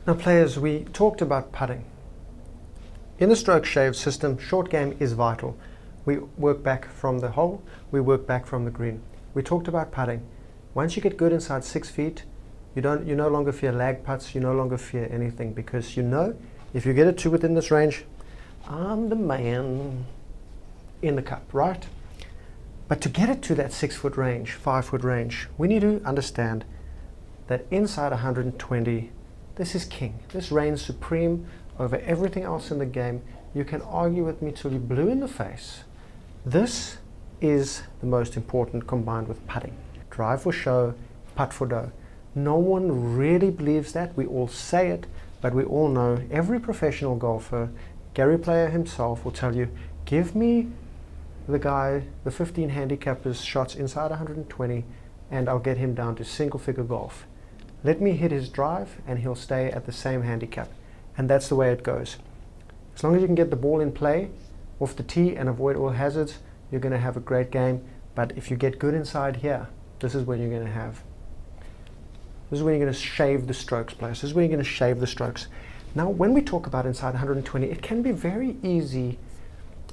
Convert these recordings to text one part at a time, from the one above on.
Now players, we talked about putting. In the stroke shave system, short game is vital. We work back from the hole, we work back from the green. We talked about putting. Once you get good inside 6 feet, you no longer fear lag putts, you no longer fear anything, because you know if you get it to within this range, I'm the man in the cup, right? But to get it to that 6 foot range, 5 foot range, we need to understand that inside 120, this is king. This reigns supreme over everything else in the game. You can argue with me till you're blue in the face. This is the most important combined with putting. Drive for show, putt for dough. No one really believes that. We all say it, but we all know every professional golfer, Gary Player himself will tell you, give me the guy, the 15 handicappers shots inside 120 and I'll get him down to single figure golf. Let me hit his drive and he'll stay at the same handicap. And that's the way it goes. As long as you can get the ball in play off the tee and avoid all hazards, you're going to have a great game. But if you get good inside here, this is when you're going to shave the strokes, players. This is when you're going to shave the strokes. Now, when we talk about inside 120, it can be very easy,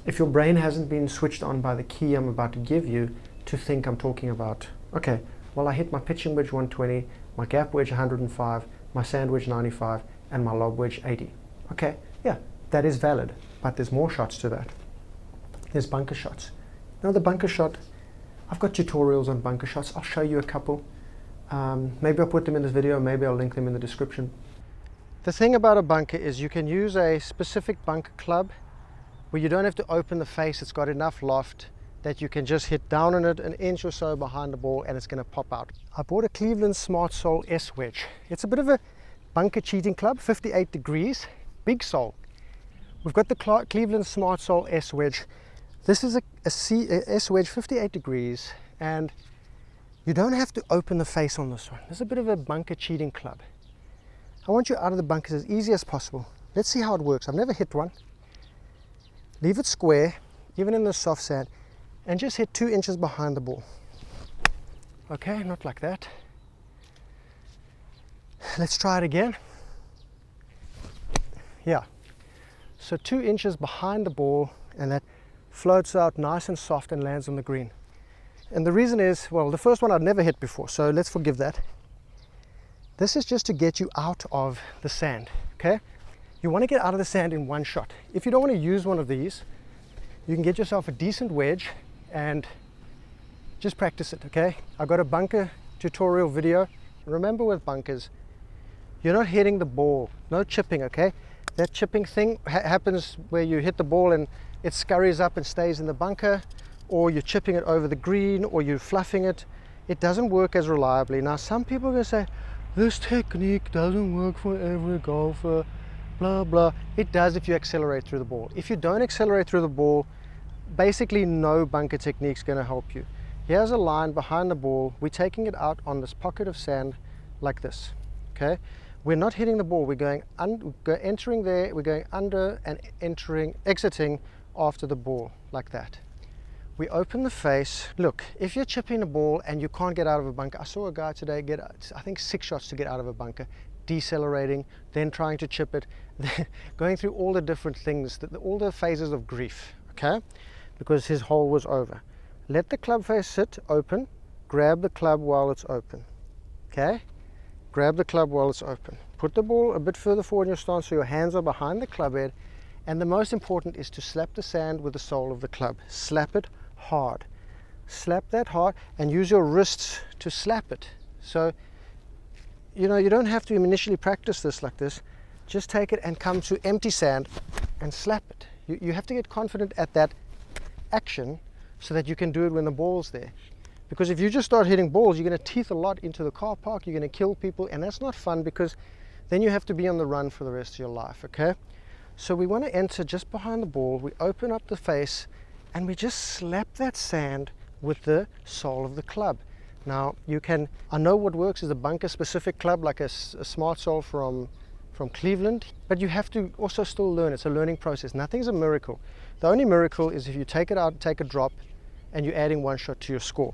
if your brain hasn't been switched on by the key I'm about to give you, to think I'm talking about, okay, well, I hit my pitching wedge 120, my gap wedge 105, my sand wedge 95, and my lob wedge 80. Okay, yeah, that is valid, but there's more shots to that. There's bunker shots. Now the bunker shot, I've got tutorials on bunker shots. I'll show you a couple. Maybe I'll put them in this video, maybe I'll link them in the description. The thing about a bunker is you can use a specific bunker club where you don't have to open the face. It's got enough loft that you can just hit down on it an inch or so behind the ball and it's going to pop out. I bought a Cleveland Smart Sole S Wedge. It's a bit of a bunker cheating club, 58 degrees, big sole. We've got the Cleveland Smart Sole S Wedge. This is a S Wedge 58 degrees, and you don't have to open the face on this one. This is a bit of a bunker cheating club. I want you out of the bunkers as easy as possible. Let's see how it works. I've never hit one. Leave it square, even in the soft sand, and just hit 2 inches behind the ball. Okay, not like that. Let's try it again. Yeah, so 2 inches behind the ball, and that floats out nice and soft and lands on the green. And the reason is, well, the first one I'd never hit before, so let's forgive that. This is just to get you out of the sand, okay? You want to get out of the sand in one shot. If you don't want to use one of these, you can get yourself a decent wedge and just practice it, okay? I got a bunker tutorial video. Remember, with bunkers, you're not hitting the ball, no chipping, okay? That chipping thing happens where you hit the ball and it scurries up and stays in the bunker, or you're chipping it over the green, or you're fluffing it. It doesn't work as reliably. Now, some people are going to say, this technique doesn't work for every golfer, blah, blah. It does if you accelerate through the ball. If you don't accelerate through the ball, basically no bunker technique is going to help you. Here's a line behind the ball. We're taking it out on this pocket of sand like this, okay? We're not hitting the ball. We're going entering there, we're going under and exiting after the ball like that. We open the face. Look, if you're chipping the ball and you can't get out of a bunker, I saw a guy today get, I think, 6 shots to get out of a bunker, decelerating, then trying to chip it, going through all the different things, all the phases of grief, okay? Because his hole was over. Let the club face sit open, grab the club while it's open, okay? Grab the club while it's open. Put the ball a bit further forward in your stance so your hands are behind the club head. And the most important is to slap the sand with the sole of the club. Slap it hard. Slap that hard and use your wrists to slap it. So, you know, you don't have to initially practice this like this. Just take it and come to empty sand and slap it. You have to get confident at that action so that you can do it when the ball's there. Because if you just start hitting balls, you're going to teeth a lot into the car park, you're going to kill people, and that's not fun, because then you have to be on the run for the rest of your life, okay? So we want to enter just behind the ball, we open up the face, and we just slap that sand with the sole of the club. Now, I know what works is a bunker specific club, like a Smart Sole from Cleveland, but you have to also still learn. It's a learning process. Nothing's a miracle. The only miracle is if you take it out, take a drop, and you're adding one shot to your score.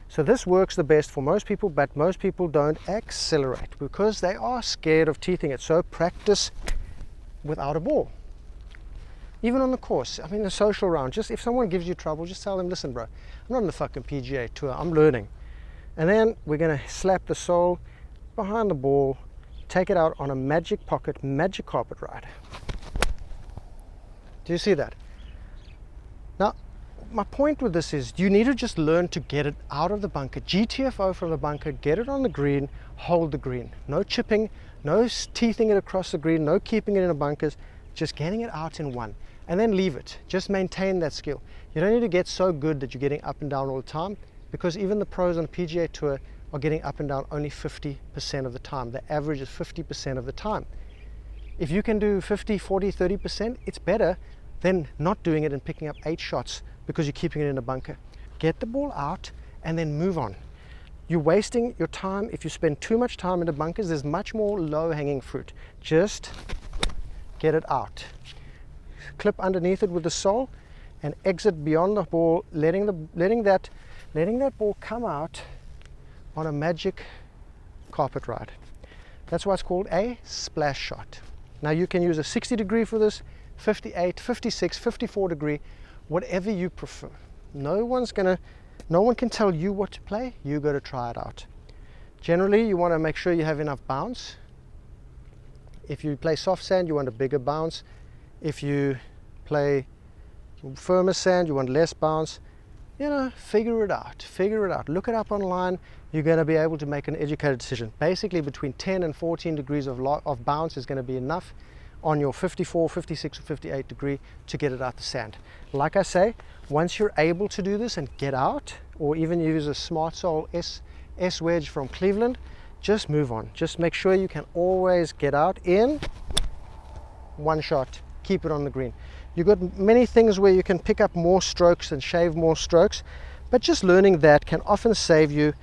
So this works the best for most people, but most people don't accelerate because they are scared of teething it. So practice without a ball. Even on the course, I mean the social round, just if someone gives you trouble, just tell them, listen bro, I'm not on the fucking PGA tour, I'm learning. And then we're gonna slap the sole behind the ball, take it out on a magic pocket, magic carpet ride. Do you see that? Now, my point with this is you need to just learn to get it out of the bunker, GTFO from the bunker, get it on the green, hold the green. No chipping, no teething it across the green, no keeping it in the bunkers, just getting it out in one. And then leave it. Just maintain that skill. You don't need to get so good that you're getting up and down all the time, because even the pros on the PGA Tour are getting up and down only 50% of the time. The average is 50% of the time. If you can do 50, 40, 30%, it's better than not doing it and picking up 8 shots because you're keeping it in a bunker. Get the ball out and then move on. You're wasting your time if you spend too much time in the bunkers. There's much more low-hanging fruit. Just get it out. Clip underneath it with the sole and exit beyond the ball, letting that ball come out on a magic carpet ride. That's why it's called a splash shot. Now you can use a 60 degree for this, 58, 56, 54 degree, whatever you prefer. No one can tell you what to play. You got to try it out. Generally, you want to make sure you have enough bounce. If you play soft sand, you want a bigger bounce. If you play firmer sand, you want less bounce. You know, figure it out. Look it up online. You're going to be able to make an educated decision. Basically, between 10 and 14 degrees of bounce is going to be enough on your 54, 56, or 58 degree to get it out the sand. Like I say, once you're able to do this and get out, or even use a Smart Sole S Wedge from Cleveland, just move on. Just make sure you can always get out in one shot. Keep it on the green. You've got many things where you can pick up more strokes and shave more strokes, but just learning that can often save you,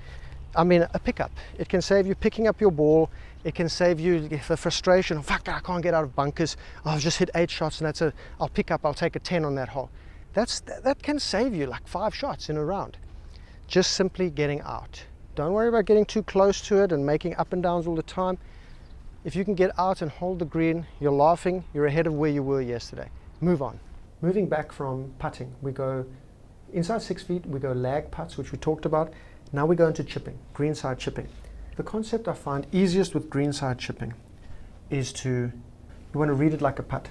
a pickup. It can save you picking up your ball. It can save you the frustration, fuck, I can't get out of bunkers. Oh, I've just hit 8 shots and I'll take a 10 on that hole. That can save you like 5 shots in a round. Just simply getting out. Don't worry about getting too close to it and making up and downs all the time. If you can get out and hold the green, you're laughing, you're ahead of where you were yesterday. Move on. Moving back from putting, we go inside 6 feet, we go lag putts, which we talked about. Now we go into chipping, greenside chipping. The concept I find easiest with greenside chipping is you want to read it like a putt.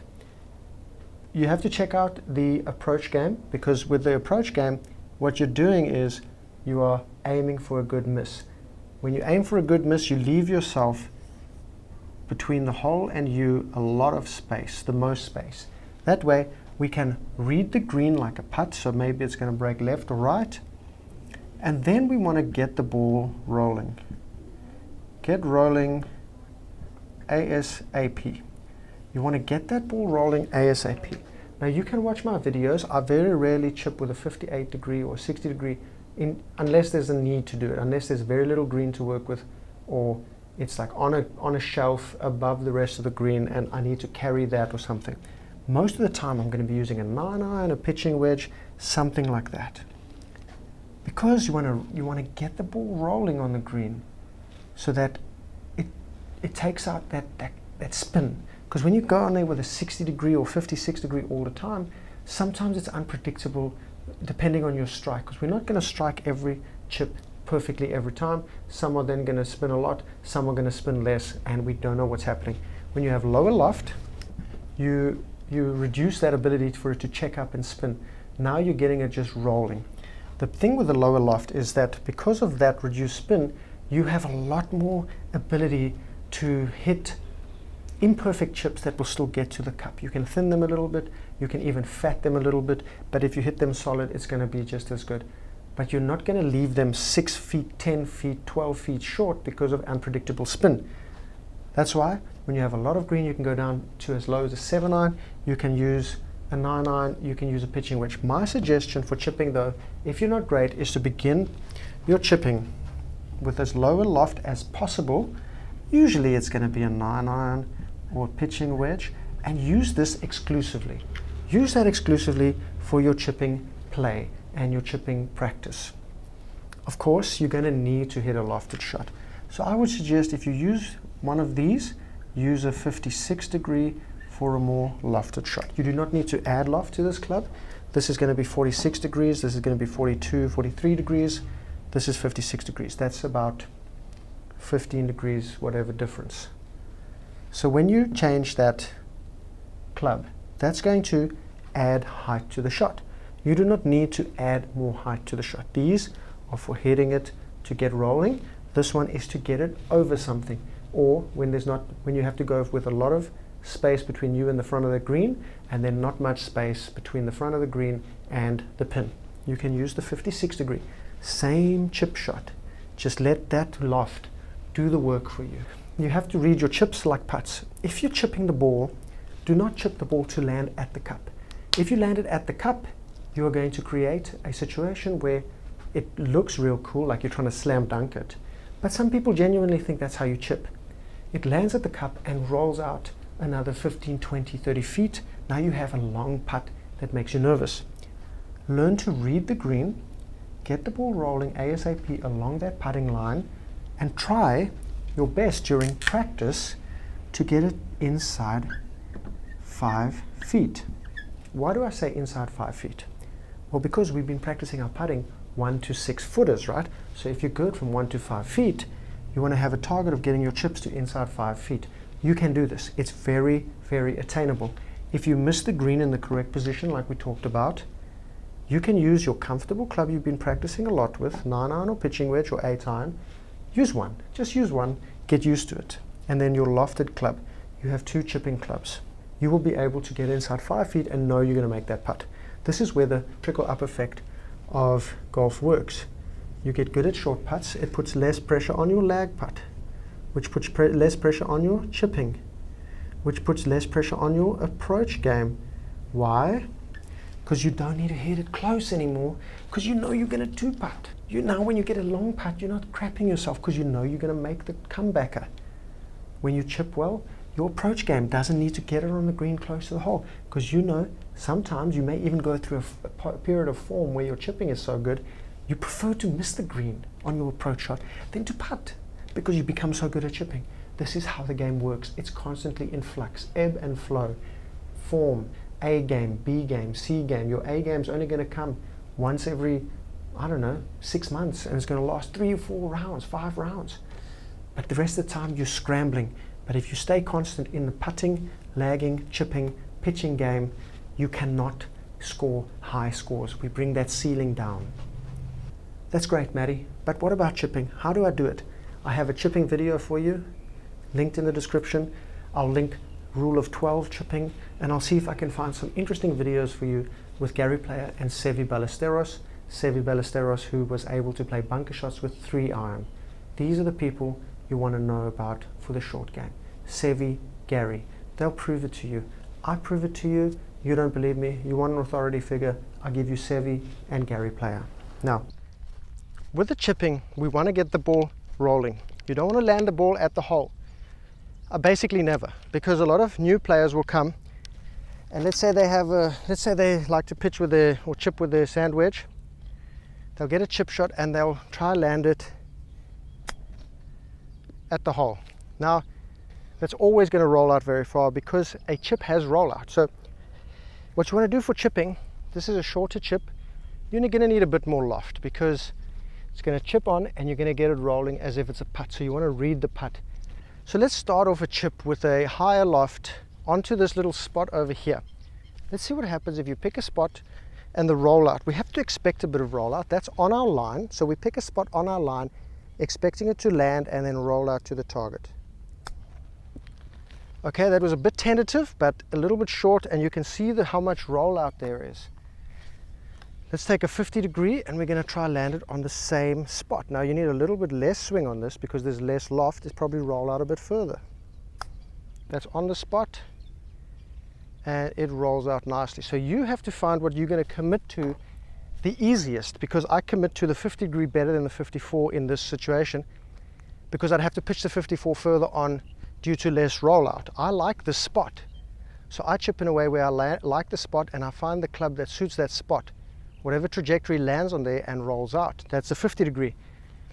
You have to check out the approach game, because with the approach game, what you're doing is you are aiming for a good miss. When you aim for a good miss, you leave yourself between the hole and you a lot of space, the most space. That way we can read the green like a putt, so maybe it's going to break left or right, and then we want to get the ball rolling. Get rolling ASAP. You want to get that ball rolling ASAP. Now you can watch my videos. I very rarely chip with a 58 degree or 60 degree unless there's a need to do it, unless there's very little green to work with, or it's like on a shelf above the rest of the green and I need to carry that or something. Most of the time I'm going to be using a 9-iron, a pitching wedge, something like that. Because you want to get the ball rolling on the green so that it takes out that spin. Because when you go on there with a 60 degree or 56 degree all the time, sometimes it's unpredictable depending on your strike. Because we're not going to strike every chip perfectly every time. Some are then going to spin a lot, some are going to spin less, and we don't know what's happening. When you have lower loft, you reduce that ability for it to check up and spin. Now you're getting it just rolling. The thing with the lower loft is that because of that reduced spin, you have a lot more ability to hit imperfect chips that will still get to the cup. You can thin them a little bit, you can even fat them a little bit, but if you hit them solid, it's going to be just as good. But you're not going to leave them 6 feet, 10 feet, 12 feet short because of unpredictable spin. That's why when you have a lot of green, you can go down to as low as a 7-iron, you can use a 9-iron, you can use a pitching wedge. My suggestion for chipping though, if you're not great, is to begin your chipping with as low a loft as possible. Usually it's going to be a 9-iron or a pitching wedge, and use this exclusively. Use that exclusively for your chipping play and your chipping practice. Of course, you're going to need to hit a lofted shot. So I would suggest if you use one of these, use a 56 degree for a more lofted shot. You do not need to add loft to this club. This is going to be 46 degrees, this is going to be 42, 43 degrees, this is 56 degrees. That's about 15 degrees, whatever difference. So when you change that club, that's going to add height to the shot. You do not need to add more height to the shot. These are for hitting it to get rolling. This one is to get it over something, or when you have to go with a lot of space between you and the front of the green, and then not much space between the front of the green and the pin. You can use the 56 degree. Same chip shot. Just let that loft do the work for you. You have to read your chips like putts. If you're chipping the ball, do not chip the ball to land at the cup. If you land it at the cup, you are going to create a situation where it looks real cool, like you're trying to slam dunk it. But some people genuinely think that's how you chip. It lands at the cup and rolls out another 15, 20, 30 feet. Now you have a long putt that makes you nervous. Learn to read the green, get the ball rolling ASAP along that putting line, and try your best during practice to get it inside 5 feet. Why do I say inside 5 feet? Well, because we've been practicing our putting 1 to 6 footers, right? So if you're good from 1 to 5 feet, you want to have a target of getting your chips to inside 5 feet. You can do this. It's very, very attainable. If you miss the green in the correct position, like we talked about, you can use your comfortable club you've been practicing a lot with, 9-iron or pitching wedge or 8-iron. Use one. Just use one. Get used to it. And then your lofted club. You have 2 chipping clubs. You will be able to get inside 5 feet and know you're going to make that putt. This is where the trickle-up effect of golf works. You get good at short putts. It puts less pressure on your lag putt, which puts less pressure on your chipping, which puts less pressure on your approach game. Why? Because you don't need to hit it close anymore, because you know you're going to 2-putt. Now when you get a long putt, you're not crapping yourself because you know you're going to make the comebacker. When you chip well, your approach game doesn't need to get it on the green close to the hole, because you know sometimes you may even go through a period of form where your chipping is so good, you prefer to miss the green on your approach shot than to putt, because you become so good at chipping. This is how the game works. It's constantly in flux, ebb and flow. Form, A game, B game, C game. Your A game's only going to come once every, 6 months, and it's going to last 3 or 4 rounds, 5 rounds. But the rest of the time you're scrambling. But if you stay constant in the putting, lagging, chipping, pitching game, you cannot score high scores. We bring that ceiling down. That's great, Maddie. But what about chipping? How do I do it? I have a chipping video for you, linked in the description. I'll link Rule of 12 chipping, and I'll see if I can find some interesting videos for you with Gary Player and Seve Ballesteros. Seve Ballesteros, who was able to play bunker shots with 3-iron. These are the people you want to know about for the short game. Seve, Gary. They'll prove it to you. I prove it to you. You don't believe me? You want an authority figure? I'll give you Seve and Gary Player. Now, with the chipping, we want to get the ball rolling. You don't want to land the ball at the hole. Basically never, because a lot of new players will come, and let's say they like to pitch with or chip with their sand wedge. They'll get a chip shot and they'll try land it at the hole. Now, that's always going to roll out very far because a chip has rollout. So what you want to do for chipping, this is a shorter chip, you're going to need a bit more loft because it's going to chip on and you're going to get it rolling as if it's a putt. So you want to read the putt. So let's start off a chip with a higher loft onto this little spot over here. Let's see what happens if you pick a spot and the rollout. We have to expect a bit of rollout. That's on our line. So we pick a spot on our line, expecting it to land and then roll out to the target. Okay, that was a bit tentative, but a little bit short, and you can see how much rollout there is. Let's take a 50 degree and we're going to try land it on the same spot. Now you need a little bit less swing on this because there's less loft. It's probably roll out a bit further. That's on the spot and it rolls out nicely. So you have to find what you're going to commit to the easiest, because I commit to the 50 degree better than the 54 in this situation, because I'd have to pitch the 54 further on due to less rollout. I like the spot. So I chip in a way where I like the spot and I find the club that suits that spot whatever trajectory lands on there and rolls out. That's a 50 degree.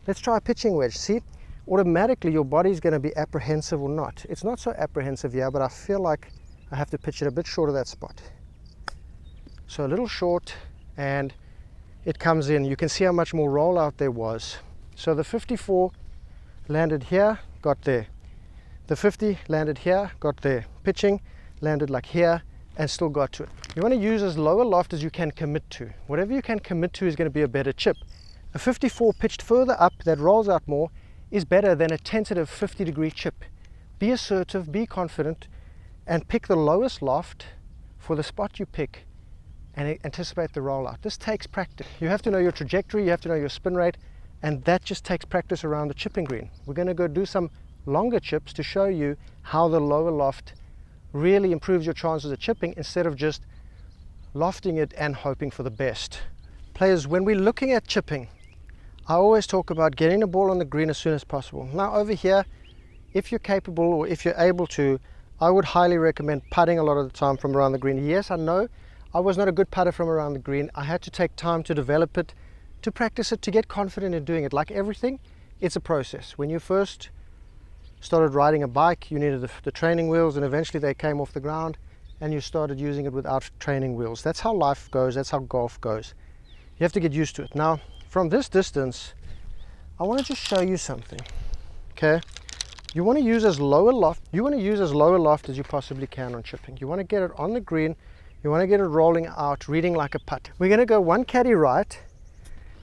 Let's try a pitching wedge. See, automatically your body's going to be apprehensive or not. It's not so apprehensive here, but I feel like I have to pitch it a bit short of that spot. So a little short, and it comes in. You can see how much more rollout there was. So the 54 landed here, got there. The 50 landed here, got there. Pitching landed like here and still got to it. You want to use as low a loft as you can commit to. Whatever you can commit to is going to be a better chip. A 54 pitched further up that rolls out more is better than a tentative 50 degree chip. Be assertive, be confident, and pick the lowest loft for the spot you pick and anticipate the rollout. This takes practice. You have to know your trajectory, you have to know your spin rate, and that just takes practice around the chipping green. We're going to go do some longer chips to show you how the lower loft really improves your chances of chipping instead of just lofting it and hoping for the best. Players, when we're looking at chipping, I always talk about getting the ball on the green as soon as possible. Now over here, if you're capable or if you're able to, I would highly recommend putting a lot of the time from around the green. Yes, I know I was not a good putter from around the green. I had to take time to develop it, to practice it, to get confident in doing it. Like everything, it's a process. When you first started riding a bike, you needed the training wheels, and eventually they came off the ground and you started using it without training wheels. That's how life goes, that's how golf goes. You have to get used to it. Now, from this distance, I want to just show you something, okay? You want to use as low a loft as you possibly can on chipping. You want to get it on the green, you want to get it rolling out, reading like a putt. We're going to go one caddy right,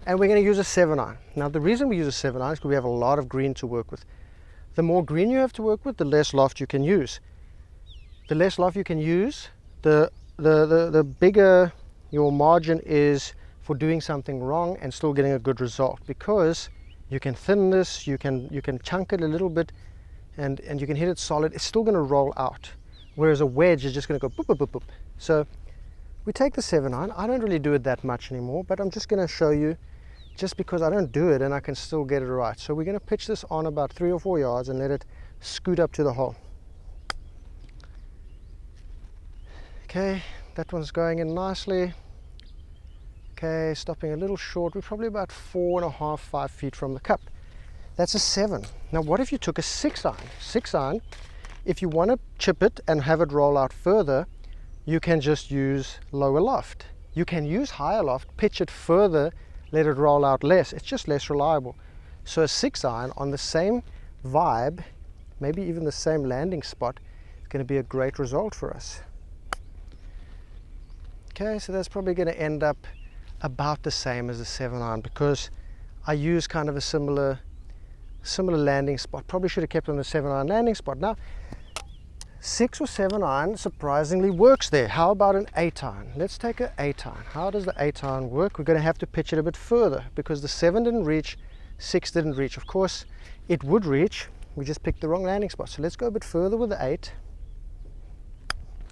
and we're going to use a 7-iron. Now, the reason we use a 7-iron is because we have a lot of green to work with. The more green you have to work with, the less loft you can use. The less loft you can use, the bigger your margin is for doing something wrong and still getting a good result, because you can thin this, you can chunk it a little bit, and you can hit it solid. It's still going to roll out, whereas a wedge is just going to go boop, boop, boop, boop. So we take the 7-iron. I don't really do it that much anymore, but I'm just going to show you, just because I don't do it and I can still get it right. So we're going to pitch this on about 3 or 4 yards and let it scoot up to the hole. Okay, that one's going in nicely. Okay, stopping a little short. We're probably about 4.5, 5 feet from the cup. That's a 7. Now what if you took a 6-iron? 6-iron, if you want to chip it and have it roll out further, you can just use lower loft. You can use higher loft, pitch it further, let it roll out less. It's just less reliable. So a 6-iron on the same vibe, maybe even the same landing spot, is going to be a great result for us. Okay, so that's probably going to end up about the same as a 7-iron, because I use kind of a similar landing spot. Probably should have kept on the 7-iron landing spot. Now 6 or 7-iron surprisingly works there. How about an 8-iron? Let's take an 8-iron. How does the 8-iron work? We're going to have to pitch it a bit further because the 7 didn't reach, 6 didn't reach. Of course it would reach, we just picked the wrong landing spot. So let's go a bit further with the 8,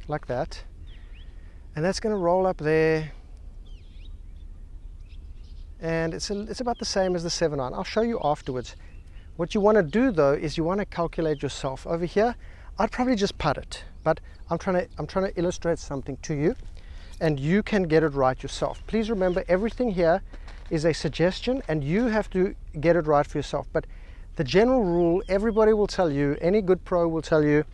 like that, and that's going to roll up there, and it's about the same as the 7-iron. I'll show you afterwards. What you want to do though is you want to calculate yourself. Over here I'd probably just putt it, but I'm trying to illustrate something to you, and you can get it right yourself. Please remember, everything here is a suggestion and you have to get it right for yourself. But the general rule, everybody will tell you, any good pro will tell you,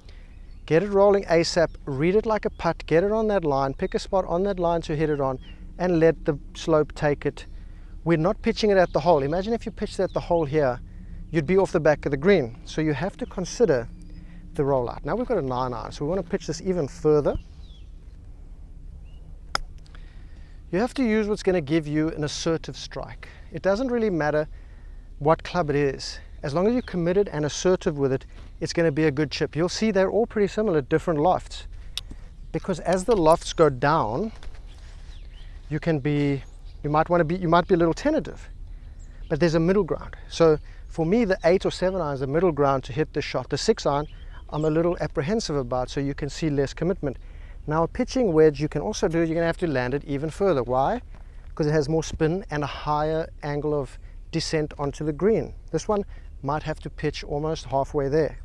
get it rolling ASAP, read it like a putt, get it on that line, pick a spot on that line to hit it on, and let the slope take it. We're not pitching it at the hole. Imagine if you pitched it at the hole here, you'd be off the back of the green. So you have to consider the rollout. Now we've got a 9-iron, so we want to pitch this even further. You have to use what's going to give you an assertive strike. It doesn't really matter what club it is. As long as you're committed and assertive with it, it's going to be a good chip. You'll see they're all pretty similar, different lofts. Because as the lofts go down, you might be a little tentative. But there's a middle ground. So for me, the 8 or 7-iron is the middle ground to hit the shot. The 6-iron, I'm a little apprehensive about, so you can see less commitment. Now a pitching wedge, you can also do, you're going to have to land it even further. Why? Because it has more spin and a higher angle of descent onto the green. This one might have to pitch almost halfway there.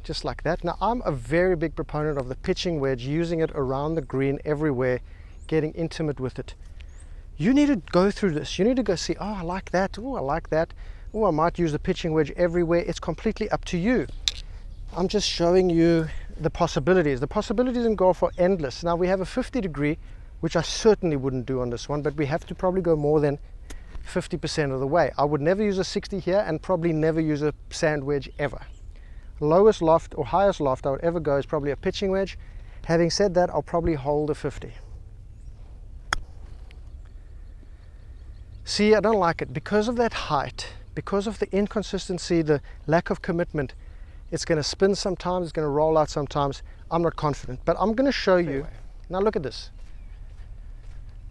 just like that. Now, I'm a very big proponent of the pitching wedge, using it around the green everywhere, getting intimate with it. You need to go through this. You need to go see, oh, I like that. Oh, I like that. Oh, I might use the pitching wedge everywhere. It's completely up to you. I'm just showing you the possibilities. The possibilities in golf are endless. Now, we have a 50 degree, which I certainly wouldn't do on this one, but we have to probably go more than 50% of the way. I would never use a 60 here, and probably never use a sand wedge ever. Lowest loft or highest loft I would ever go is probably a pitching wedge. Having said that, I'll probably hold a 50. See, I don't like it because of that height, because of the inconsistency, the lack of commitment. It's going to spin sometimes, it's going to roll out sometimes. I'm not confident, but I'm going to show you. Now look at this.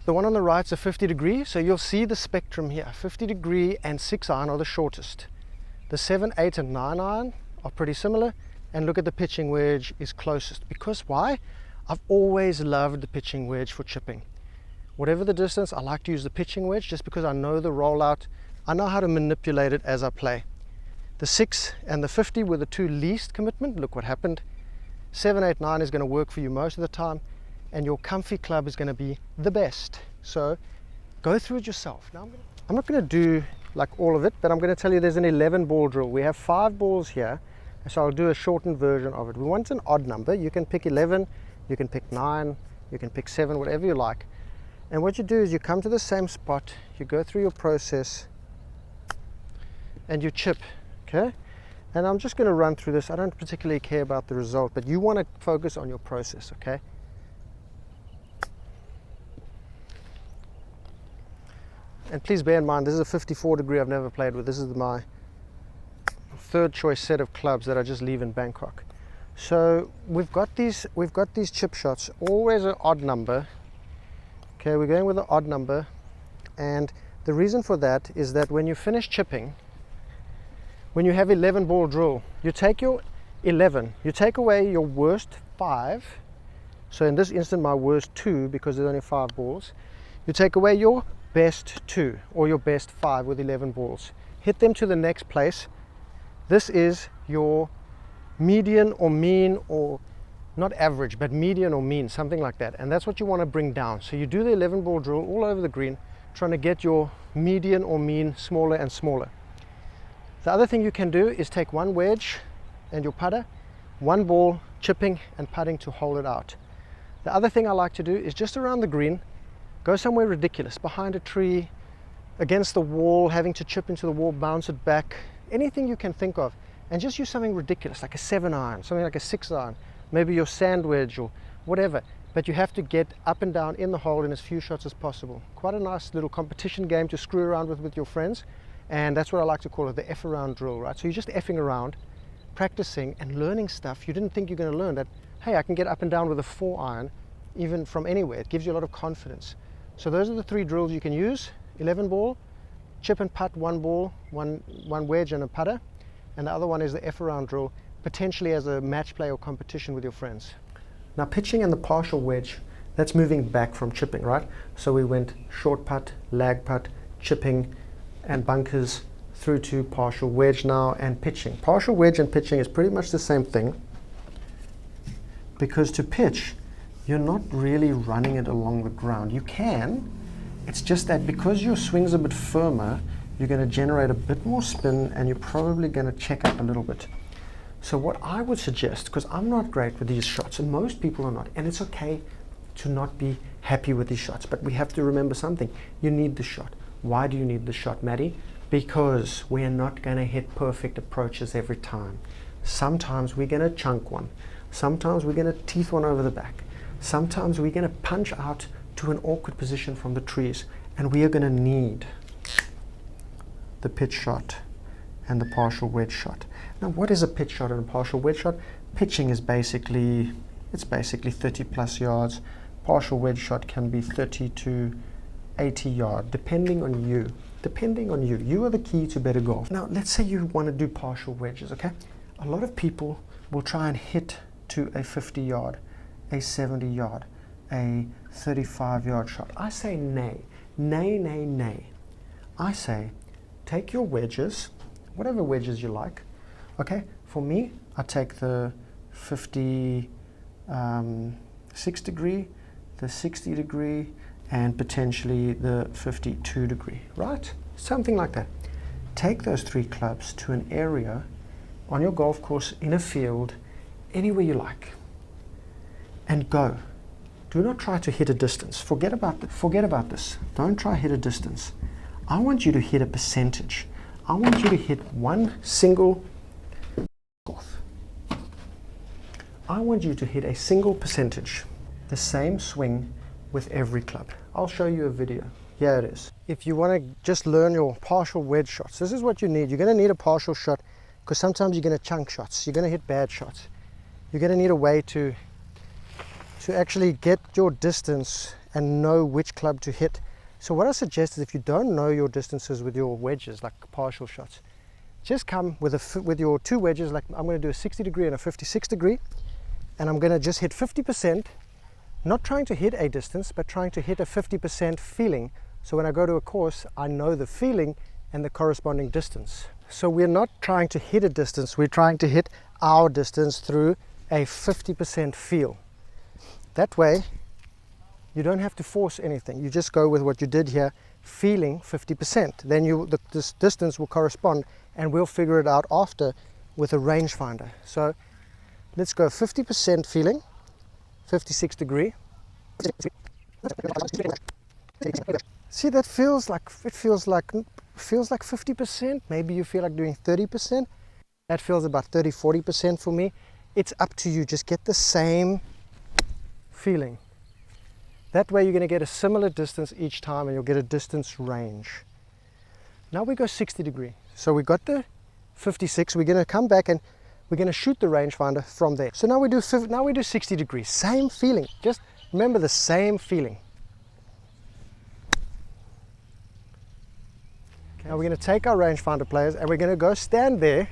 The one on the right is a 50 degree, so you'll see the spectrum here. 50 degree and 6 iron are the shortest. The 7, 8 and 9 iron are pretty similar, and look at the pitching wedge is closest. Because why? I've always loved the pitching wedge for chipping. Whatever the distance, I like to use the pitching wedge just because I know the rollout. I know how to manipulate it as I play. The 6 and the 50 were the two least commitment. Look what happened. 7, 8, 9 is going to work for you most of the time, and your comfy club is going to be the best. So go through it yourself. Now I'm not going to do like all of it, but I'm going to tell you there's an 11 ball drill. We have 5 balls here, so I'll do a shortened version of it. We want an odd number. You can pick 11, you can pick 9, you can pick 7, whatever you like. And what you do is you come to the same spot, you go through your process, and you chip, okay? And I'm just going to run through this. I don't particularly care about the result, but you want to focus on your process, okay? And please bear in mind, this is a 54 degree I've never played with. This is my third choice set of clubs that I just leave in Bangkok. So we've got these chip shots, always an odd number. Okay, we're going with an odd number, and the reason for that is that when you finish chipping, when you have 11 ball drill, you take your 11, you take away your worst 5. So in this instant, my worst 2, because there's only 5 balls. You take away your best 2 or your best 5 with 11 balls. Hit them to the next place. This is your median or mean, or not average, but median or mean, something like that. And that's what you want to bring down. So you do the 11 ball drill all over the green, trying to get your median or mean smaller and smaller. The other thing you can do is take one wedge and your putter, one ball chipping and putting to hold it out. The other thing I like to do is just around the green, go somewhere ridiculous, behind a tree, against the wall, having to chip into the wall, bounce it back, anything you can think of, and just use something ridiculous, like a 7 iron, something like a 6 iron, maybe your sand wedge or whatever. But you have to get up and down in the hole in as few shots as possible. Quite a nice little competition game to screw around with your friends, and that's what I like to call it, the F around drill, right? So you're just effing around, practicing and learning stuff you didn't think you're going to learn, that, hey, I can get up and down with a 4 iron, even from anywhere. It gives you a lot of confidence. So those are the 3 drills you can use: 11 ball, chip and putt, 1 ball, one wedge and a putter, and the other one is the F around drill, potentially as a match play or competition with your friends. Now pitching and the partial wedge, that's moving back from chipping, right? So we went short putt, lag putt, chipping and bunkers, through to partial wedge now and pitching. Partial wedge and pitching is pretty much the same thing, because to pitch, you're not really running it along the ground. You can, it's just that because your swing's a bit firmer, you're going to generate a bit more spin and you're probably going to check up a little bit. So what I would suggest, because I'm not great with these shots, and most people are not, and it's okay to not be happy with these shots, but we have to remember something. You need the shot. Why do you need the shot, Maddie? Because we're not going to hit perfect approaches every time. Sometimes we're going to chunk one. Sometimes we're going to teeth one over the back. Sometimes we're going to punch out to an awkward position from the trees, and we are going to need the pitch shot and the partial wedge shot. Now, what is a pitch shot and a partial wedge shot? Pitching is basically 30 plus yards. Partial wedge shot can be 30 to 80 yards, depending on you. Depending on you. You are the key to better golf. Now, let's say you want to do partial wedges, okay? A lot of people will try and hit to a 50 yard, a 70 yard, a 35 yard shot. I say nay. Nay, nay, nay. I say take your wedges, whatever wedges you like, okay? For me, I take the 56 degree, the 60 degree, and potentially the 52 degree, right? Something like that. Take those 3 clubs to an area on your golf course, in a field, anywhere you like, and go. Do not try to hit a distance. Forget about this. Don't try to hit a distance. I want you to hit a percentage. I want you to hit one single golf. I want you to hit a single percentage. The same swing with every club. I'll show you a video. Here it is. If you want to just learn your partial wedge shots, this is what you need. You're going to need a partial shot because sometimes you're going to chunk shots. You're going to hit bad shots. You're going to need a way to actually get your distance and know which club to hit. So what I suggest is, if you don't know your distances with your wedges, like partial shots, just come with your 2 wedges. Like I'm going to do a 60 degree and a 56 degree, and I'm going to just hit 50%, not trying to hit a distance, but trying to hit a 50% feeling. So when I go to a course, I know the feeling and the corresponding distance. So we're not trying to hit a distance, we're trying to hit our distance through a 50% feel. That way, you don't have to force anything. You just go with what you did here, feeling 50%. Then this distance will correspond, and we'll figure it out after with a rangefinder. So let's go 50% feeling, 56 degree. See, that feels like 50%. Maybe you feel like doing 30%. That feels about 30-40% for me. It's up to you. Just get the same feeling. That way you're going to get a similar distance each time, and you'll get a distance range. Now we go 60 degree. So we got the 56. We're going to come back and we're going to shoot the rangefinder from there. So now we do 60 degrees. Same feeling. Just remember the same feeling. Okay. Now we're going to take our rangefinder players and we're going to go stand there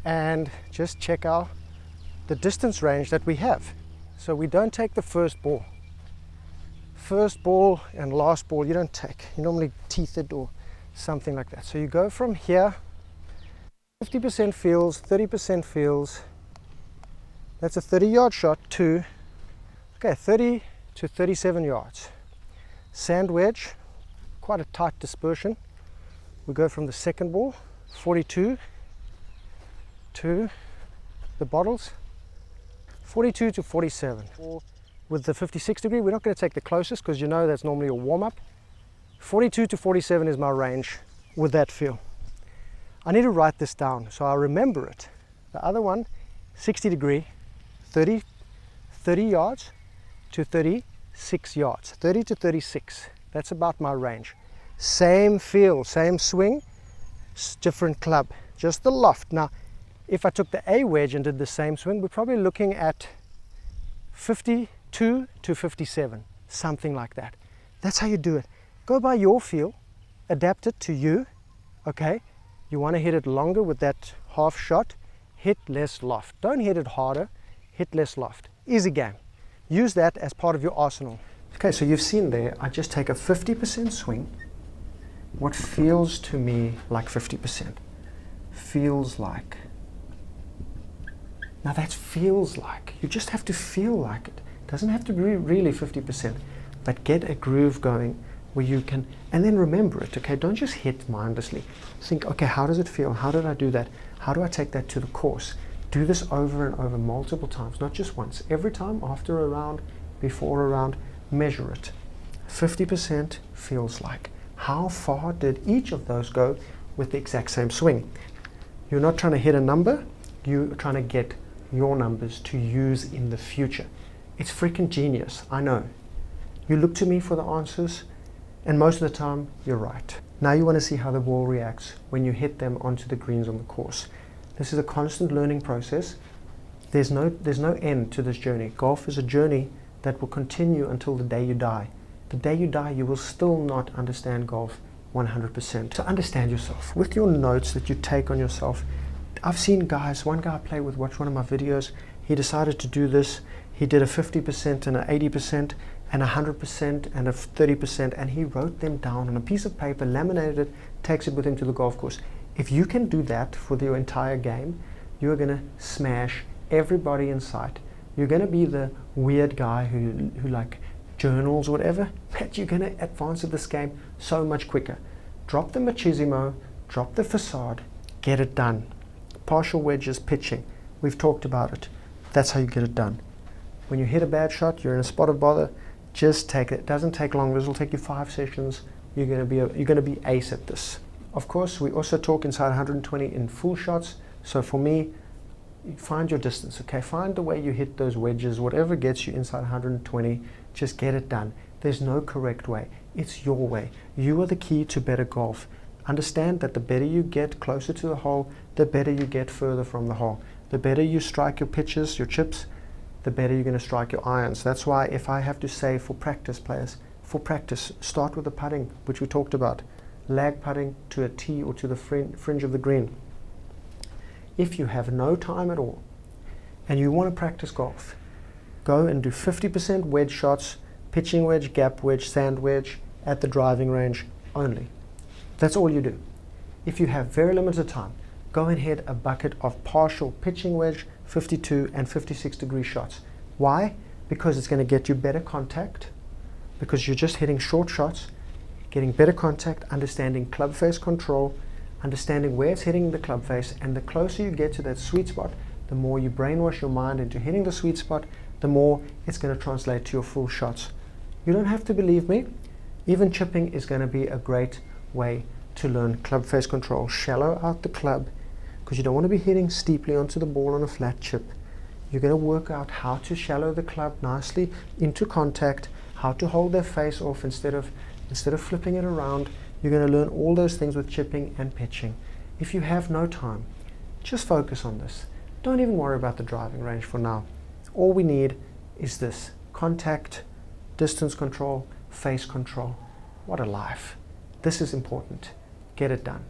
and just check out the distance range that we have. So we don't take the first ball. First ball and last ball you don't take. You normally teeth it or something like that. So you go from here, 50% feels, 30% feels. That's a 30-yard shot to, okay, 30 to 37 yards. Sand wedge, quite a tight dispersion. We go from the second ball, 42, to the bottles, 42 to 47. With the 56 degree, we're not going to take the closest because you know that's normally a warm-up. 42 to 47 is my range with that feel. I need to write this down so I remember it. The other one, 60 degree, 30 yards to 36 yards. 30 to 36. That's about my range. Same feel, same swing, different club, just the loft. Now, if I took the A wedge and did the same swing, we're probably looking at 52 to 57, something like that. That's how you do it. Go by your feel, adapt it to you, okay? You want to hit it longer with that half shot, hit less loft. Don't hit it harder, hit less loft. Easy game. Use that as part of your arsenal. Okay, so you've seen there, I just take a 50% swing. What feels to me like 50%? Feels like. Now that feels like. You just have to feel like it. Doesn't have to be really 50%, but get a groove going where you can, and then remember it, okay? Don't just hit mindlessly. Think, okay, how does it feel? How did I do that? How do I take that to the course? Do this over and over multiple times, not just once. Every time, after a round, before a round, measure it. 50% feels like. How far did each of those go with the exact same swing? You're not trying to hit a number, you're trying to get your numbers to use in the future. It's freaking genius, I know. You look to me for the answers, and most of the time, you're right. Now you want to see how the ball reacts when you hit them onto the greens on the course. This is a constant learning process. There's no end to this journey. Golf is a journey that will continue until the day you die. The day you die, you will still not understand golf 100%. To understand yourself, with your notes that you take on yourself, I've seen guys, one guy watch one of my videos, he decided to do this. He did a 50% and an 80% and 100% and a 30%, and he wrote them down on a piece of paper, laminated it, takes it with him to the golf course. If you can do that for your entire game, you are going to smash everybody in sight. You're going to be the weird guy who like journals or whatever, but you're going to advance at this game so much quicker. Drop the machismo, drop the facade, get it done. Partial wedges, pitching, we've talked about it. That's how you get it done. When you hit a bad shot, you're in a spot of bother, just take it. It doesn't take long. This will take you 5 sessions. You're going to be ace at this. Of course, we also talk inside 120 in full shots. So for me, find your distance, okay? Find the way you hit those wedges, whatever gets you inside 120, just get it done. There's no correct way. It's your way. You are the key to better golf. Understand that the better you get closer to the hole, the better you get further from the hole. The better you strike your pitches, your chips, the better you're going to strike your irons. That's why if I have to say for practice players, for practice, start with the putting, which we talked about. Lag putting to a tee or to the fringe of the green. If you have no time at all and you want to practice golf, go and do 50% wedge shots, pitching wedge, gap wedge, sand wedge at the driving range only. That's all you do. If you have very limited time, go and hit a bucket of partial pitching wedge, 52 and 56 degree shots. Why? Because it's going to get you better contact, because you're just hitting short shots, getting better contact, understanding club face control, understanding where it's hitting the club face, and the closer you get to that sweet spot, the more you brainwash your mind into hitting the sweet spot, the more it's going to translate to your full shots. You don't have to believe me. Even chipping is going to be a great way to learn club face control. Shallow out the club, because you don't want to be hitting steeply onto the ball on a flat chip. You're going to work out how to shallow the club nicely into contact, how to hold their face off instead of flipping it around. You're going to learn all those things with chipping and pitching. If you have no time, just focus on this. Don't even worry about the driving range for now. All we need is this: contact, distance control, face control. What a life. This is important. Get it done.